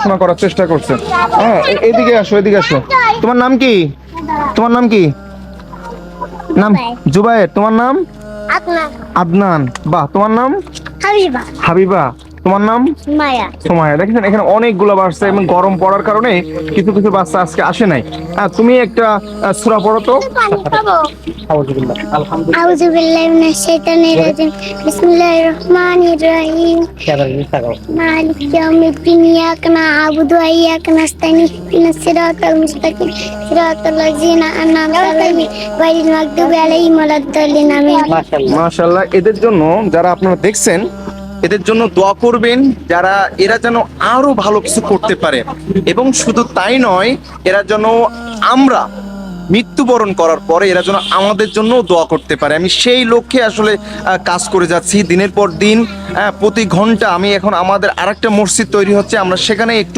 পড়াশোনা করার চেষ্টা করছে। হ্যাঁ, এদিকে আসো, এদিকে আসো। তোমার নাম কি? তোমার নাম কি? নাম জুবায়ের। তোমার নাম? আদনান। আদনান। বাহ, তোমার নাম? হাবিবা। হাবিবা। তোমার নাম? মায়া। সময় দেখেছেন এখানে অনেকগুলো বাচ্চা এবং গরম পড়ার কারণে কিছু কিছু বাচ্চা আজকে আসে নাই। তুমি একটা সূরা পড়ো তো। পানি খাবো। আলহামদুলিল্লাহ আলহামদুলিল্লাহ আউযু বিল্লাহি মিনাশ শাইতানির রাজিম। বিসমিল্লাহির রহমানির রহিম। মালিক ইয়াউমিদ্দিন। ইয়াকা না'বুদু ওয়া ইয়াকা নাস্তাইন। ইহদিনাস সিরাতাল মুস্তাকিম। সিরাতাল লাযিনা আন'আমতা আলাইহিম গায়রিল মাগদুবি আলাইহিম ওয়ালাদ-দাল্লিন। আমিন। মাশাআল্লাহ। এদের জন্য যারা আপনারা দেখছেন, এদের জন্য দোয়া করবেন, যারা এরা যেন আরো ভালো কিছু করতে পারে এবং শুধু তাই নয়, এরা যেন আমরা মৃত্যুবরণ করার পরে এরা যেন আমাদের জন্য দোয়া করতে পারে। আমি সেই লক্ষ্যে আসলে কাজ করে যাচ্ছি দিনের পর দিন। প্রতি ঘন্টা আমি এখন আমাদের আরেকটা মসজিদ তৈরি হচ্ছে, আমরা সেখানে একটু